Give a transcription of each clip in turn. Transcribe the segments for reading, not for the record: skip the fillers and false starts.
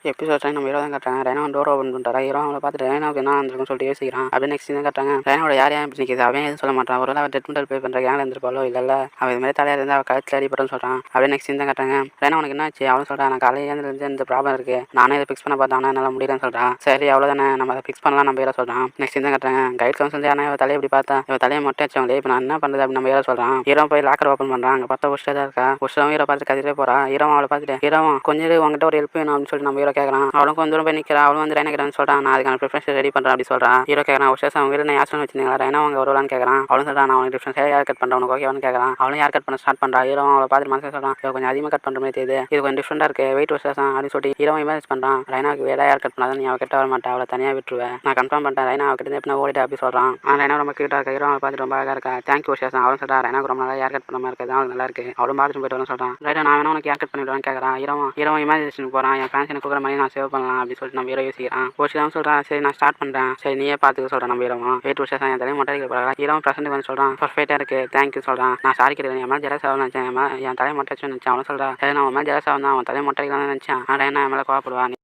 Episode நம்ம hero தான் கட்டுறாங்க. ரைனா டோர் ஓப்பன் பண்ணுறாரு. ஹீரோ அவங்கள பார்த்துட்டு ரைனாவுக்கு என்ன இருந்திருக்குன்னு சொல்லிட்டு யோசிக்கிறான். அப்படியே நெக்ஸ்ட் தான் கட்டுறாங்க. ரைனாவோட யார் இப்படி நிற்கிது, அவன் எதுவும் சொல்ல மாட்டான். ஒரு அவன் ட்ரீட்மெண்ட் பே பண்ணுற கேங்கில் இருந்திருப்பாளோ இல்லை அவன் இது மாதிரி தலையாக இருந்தால் அவள் கழுத்தில் அடிப்பட்டுன்னு சொல்கிறான். அப்படியே நெக்ஸ்ட் தான் கட்டுறாங்க. ரைனா உனக்கு என்ன ஆச்சு அவனு சொல்கிறான். நான் காலையில் இருந்து இந்த ப்ராப்ளம் இருக்குது, நானே இதை ஃபிக்ஸ் பண்ண பார்த்தா என்னால் முடியலன்னு சொல்கிறான். சரி அவ்வளோதானே, நம்ம அதை ஃபிக்ஸ் பண்ணலாம் நம்ம ஹீரோ சொல்கிறான். நெக்ஸ்ட் தான் கட்டுறாங்க. கைட் கவுன்சில் ஆனால் இவன் தலையை எப்படி பார்த்தா இவன் தலையை மொட்டை வச்சவங்களே இப்போ நான் என்ன பண்ணுறது அப்படின்னு நம்ம ஹீரோ சொல்கிறான். ஹீரோ போய் லாக்கர் ஓப்பன் பண்ணுறான். அங்கே பார்த்தா உஷா தான் இருக்கா. உஷாவும் ஹீரோ பார்த்துட்டு கத்திட்டே போறா. ஹீரோ அவளை பார்த்துட்டு ஹீரோ கொஞ்சம் உங்ககிட்ட ஒரு ஹெல்ப் வேணும் அப்படின்னு சொல்லிட்டு நம்ம ஹீரோ கேட்குறான். அவளும் கொஞ்சம் தூரம் போய் நிற்கிறா. அவளும் வந்து ரைனா கிட்ட சொல்கிறான். நான் அதுக்கான ப்ரிஃபரன்ஸ் ரெடி பண்ணுறேன் அப்படி சொல்கிறான். ஹீரோ கேட்குறான். உஷா அவங்க வீட்டில் யாரும் வச்சிருந்தீங்களா, ரைனா அவங்க வருவான்னு கேட்குறான். அவளும் சொல்கிறான். நான் அவனுக்கு டிஃப்ரென்ஸ் யார் கட் பண்ணுறேன் உனக்கு ஓகேவான்னு கேட்குறான். அவளும் யார் கட் பண்ண ஸ்டார்ட் பண்ணுறா. ஹீரோ அவளை பார்த்துட்டு மனசு சொல்கிறான். இவ கொஞ்சம் அதிகமாக கட் பண்ணுற மாதிரி தெரியுது, இது கொஞ்சம் டிஃப்ரெண்டாக இருக்குது, வெயிட் விசேஷம் அப்படின்னு சொல்லிட்டு ஹீரோ இமேஜ் பண்ணுறான். ரைனாவுக்கு வேற யார் கட் பண்ணாதான் நீ அவ கிட்ட வர மாட்டேன், அவளை தனியாக விட்டுருவேன், நான் கன்ஃபார்ம் பண்ணிட்டேன், ரைனா அவ கிட்ட எப்படி ஓடிட்டு அப்படி சொல்கிறான். ரைனா ரொம்ப கிட்ட இருக்க. ஹீரோ அவளை பார்த்துட்டு ரொம்ப அழகாக இருக்கா. தேங்க்யூ விசேஷம். அவளும் சொல்கிறா. ரைனாவுக்கு ரொம்ப நல்லா யார் கட் பண்ண மாதிரி இருக்குது, அவளுக்கு நல்லா இருக்குது. அவளும் பார்த்துட்டு போயிட்டு வரணும் சொல்கிறான். ரைட்டா நான் வேணா உனக்கு யார் கட் பண்ணிவிடுவேன்னு கேட்குறான். ஹீரோ இமேஜினேஷனுக்கு போகிறான். என் ஃபேன்ஸ் எனக்கு கொடுக்குற மாதிரி நான் சேவ் பண்ணலாம் அப்படின்னு சொல்லிட்டு நம்ம ஹீரோ யோசிக்கிறான். தான் சொல்கிறான். சரி நான் ஸ்டார்ட் பண்ணுறேன், சரி நீயே பார்த்துக்க சொல்கிறேன். நம்ம ஹீரோவும் வெயிட் விசேஷம் என் தலையை மொட்டை போகிறாங்க. ஹீரோ ப்ரெசென்ட் வந்து சொல்கிறான். பர்ஃபெக்டாக இருக்குது, தேங்க்யூ சொல்கிறான். நான் சாரி கேட்குறேன், என் மேலே ஜெலஸ் ஆகும் நினச்சேன், என் தலையை மொட்டை வச்சு நினச்சேன். அவனும் சொல்கிறா. சரி நான் உன் மேலே ஜெலஸ் ஆகும் தான், அவன் தலையை மொட்டை தான் நினச்சேன். ஆனால் என்ன என் மேலே கோவப்படுவான்.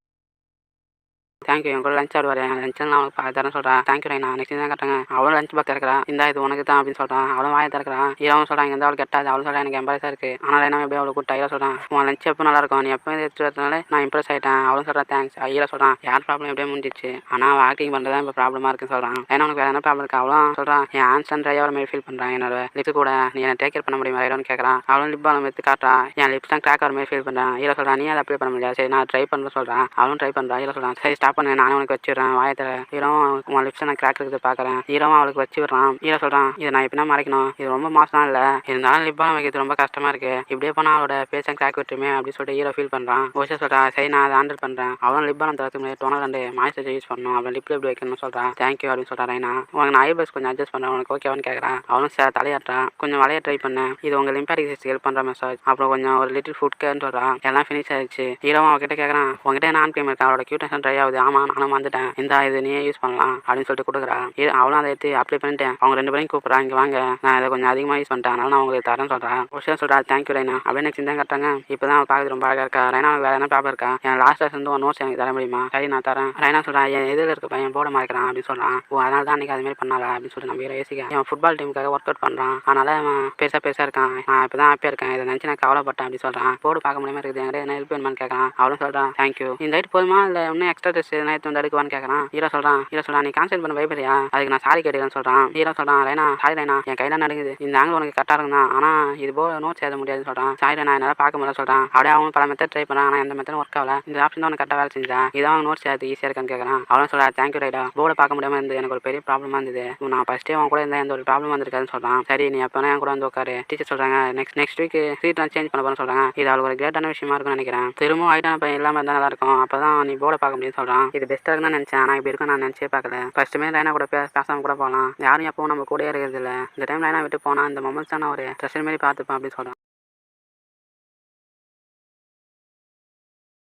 தேங்க்யூ என் கூட லஞ்ச் ஆடுவார், என் லஞ்சில் நான் அவனுக்கு தரேன் சொல்கிறேன். தேங்க்யூ ரைனா. நெக்ஸ்ட் தான் கட்டுறாங்க. அவளும் லஞ்ச் பாக்ஸ் திறக்கிறான். இந்த இது உனக்கு தான் அப்படின்னு சொல்கிறான். அவளும் வாயை திறக்கிறான். ஹீரோவும் சொல்கிறான். இங்கே அவளுக்கு கெட்டாது. அவளும் சொல்கிறேன் எனக்கு எம்பாரஸாக இருக்குது. ஆனால் ரைனா எப்படி அவளுக்கு கூட்டா. ஹீரோ சொல்கிறான். உன் லஞ்ச் எப்போ நல்லா இருக்கும், நீ எப்போ எடுத்து வரதுனால நான் இம்ப்ரெஸ் ஆகிட்டேன். அவளும் சொல்கிறேன் தேங்க்ஸ். ஹீரோ சொல்கிறான். யார் ப்ராப்ளம் எப்படியே முடிஞ்சிச்சு, ஆனால் அவள் ஆக்டிங் பண்ணுறது தான் இப்போ ப்ராப்ளமாக இருக்குன்னு சொல்கிறான். ஏன்னா உனக்கு வேறு என்ன ப்ராப்ளம் இருக்குது. அவளும் சொல்கிறான். என் ஆன்சன் ட்ரைவர் மாதிரி ஃபீல் பண்ணுறான். என்னோட லிப்ஸ் கூட நீ என்ன டேக் கேர் பண்ண முடியுமா ஹீரோன்னு கேட்குறான். அவளும் லிப் பாலம் எடுத்து காட்டுறா. என் லிப்ஸ் தான் கிராக் ஆகிற மாதிரி ஃபீல் பண்ணுறான். ஹீரோ சொல்கிறான். நீ அதை அப்ளை பண்ண முடியாது. சரி நான் ட்ரை பண்ணுறேன் சொல்கிறான். அவளும் ட்ரை பண்ணுறான். ஹீரோ சொல்கிறான். சரி ஸ்டாப் பண்ணு, நானே உனக்கு வச்சு வாயத்தில். ஹீரோ உன் லிப்ஸை நான் கிராக் இருக்குது பார்க்குறேன். ஹீரோ அவளுக்கு வச்சு விடுறான். ஹீரோ சொல்கிறான். இதை நான் எப்படின்னா மறைக்கணும், இது ரொம்ப மாசம் இல்லை, இருந்தாலும் லிப்பாக வைக்கிறது ரொம்ப கஷ்டமாக இருக்குது, இப்படியே போனால் அவளோட பேச்சை கிராக் விட்டுருமே அப்படின்னு சொல்லிட்டு ஹீரோ ஃபீல் பண்ணுறான். ஓஷா சொல்கிறான். சரி நான் அதை ஹேண்டில் பண்ணுறேன். அவளும் லிப்பாக தரத்துக்கு முன்னாடி 2 மாய்ஸ்சரைசர் யூஸ் பண்ணணும், அவளை லிப்பில் எப்படி வைக்கணும்னு சொல்கிறான். தேங்க்யூ அப்படின்னு சொல்கிறான். ரைனா உனக்கு நான் ஐப்ரோஸ் கொஞ்சம் அட்ஜஸ்ட் பண்ணுறேன், உனக்கு ஓகேவான்னு கேட்குறான். அவனும் சார் தலையாட்டுறான். கொஞ்சம் வளைய ட்ரை பண்ணேன், இது உங்கள் லிம்பாட்டிக் சிஸ்டம் ஹெல்ப் பண்ணுற மெசேஜ், அப்புறம் கொஞ்சம் ஒரு லிட்டில் ஃபுட் கேர்ன்னு சொல்கிறான். எல்லாம் ஃபினிஷ் ஆயிடுச்சு. ஹீரோவும் அவகிட்ட கேட்குறான். உங்ககிட்ட என்ன ஆன் கிரீம் இருக்கா, அவளோட கியூட்னஸ் ட்ரை ஆகுது. ஆமாம் நானும் வந்துட்டேன், இந்த இது நீயே யூஸ் பண்ணலாம் அப்படின்னு சொல்லிட்டு கொடுக்குறா. அவளும் அதை எடுத்து அப்ளை பண்ணிட்டேன். அவங்க 2 பேரையும் கூப்பிட்றா. இங்கே வாங்க, நான் இதை கொஞ்சம் அதிகமாக யூஸ் பண்ணிட்டேன், அதனால நான் உங்களுக்கு தரேன்னு சொல்கிறேன். விஷயம் சொல்கிறா. தேங்க்யூ ரைனா. அப்படியே நெக்ஸ்ட் தான் கட்டுறாங்க. இப்போ தான் அவள் பார்க்குறது ரொம்ப அழகாக இருக்கா. ரைனா வேறு என்ன ப்ராப்ளம் இருக்கா, என் லாஸ்ட் வந்து ஒரு நோட்ஸ் எனக்கு தர முடியுமா. சரி நான் தரேன். ரைனா சொல்கிறான். என் எதில் இருக்க பையன் போட மறைக்கிறான் அப்படின்னு சொல்கிறான். ஓ அதனால தான் அன்றைக்கி அதுமாரி பண்ணாலா அப்படின்னு சொல்லிட்டு நம்ம யோசிக்க. என் ஃபுட்பால் டீமுக்காக ஒர்க் அவுட் பண்ணுறான், அதனால அவன் பெருசாக இருக்கான். நான் இப்போ தான் ஹாப்பியாக இருக்கேன், இதை நினச்சி நான் கவலைப்பட்டேன் அப்படின்னு சொல்கிறான். போர்டு பார்க்க முடியாமல் இருக்குது, என்கிட்ட என்ன ஹெல்ப் வேணுமான்னு கேட்குறான். அவளும் சொல்கிறான். தேங்க்யூ. இந்த ரைட் போதுமா இல்லை இன்னும் எக்ஸ்ட்ரா ட்ரெஸ் எதனா எடுத்து வந்து எடுக்குவான்னு கேட்குறான். ஹீரோ சொல்கிறான். நீ கான்சென்ட் பண்ண பயப்படியா, அதுக்கு நான் சாரி கேட்டுக்கிறேன்னு சொல்கிறான். ஹீரோ சொல்கிறான். ரைனா சாரி ரைனா, என் கையில் நடுங்குது, இந்த ஆங்கிள் உனக்கு கரெக்டாக இருக்கும் தான், ஆனால் இது போல் நோட்ஸ் எழுத முடியாதுன்னு சொல்கிறான். சாரி ரைனா என்னால் பார்க்க முடியல சொல்கிறான். அப்படியே அவன் பல மெத்தட் ட்ரை பண்ணான், ஆனால் எந்த மெத்தடும் ஒர்க் ஆகல. இந்த ஆப்ஷன் தான் உனக்கு கரெக்டாக வேலை செஞ்சா, இதான் நோட்ஸ் எழுது ஈஸியாக இருக்கான்னு கேட்குறான். அவனும் சொல்கிறா. தேங்க்யூ ரைடா, போர்டை பார்க்க முடியாமல் இருந்து எனக்கு ஒரு பெரிய ப்ராப்ளமாக இருந்தது, நான் ஃபஸ்ட்டே அவன் கூட இருந்தால் எந்த ஒரு ப்ராப்ளம் வந்திருக்காதுன்னு சொல்கிறான். சரி நீ எப்போ என் கூட வந்து உட்காரு. டீச்சர் சொல்கிறாங்க. நெக்ஸ்ட் வீக் சீட்லாம் சேஞ்ச் பண்ண போகிறேன்னு சொல்கிறாங்க. இது அவளுக்கு ஒரு கிரேட்டான விஷயமா இருக்கும்னு நினைக்கிறேன். திரும்பவும் ஆகிட்டான பையன் இல்லாமல் இருந்தால் நல்லா இருக்கும், அப்போ தான் நீ போர்டை பார்க்க முடியும்னு சொல்கிறான். இது பெஸ்ட்டாக இருக்குன்னு நினச்சேன், ஆனால் இப்படி இருக்கும் நான் நினச்சே பார்க்கல. ஃபஸ்ட்டுமே ரைனா கூட பேசாமல் கூட போகலாம், யாரும் எப்பவும் நம்ம கூட இருக்கிறது இல்லை, இந்த டைம் ரைனா விட்டு போனால் இந்த மொமெண்ட்ஸ் தான் நான் ஒரு ட்ரெஷர் மாதிரி பார்த்துப்பேன் அப்படின்னு சொல்கிறான்.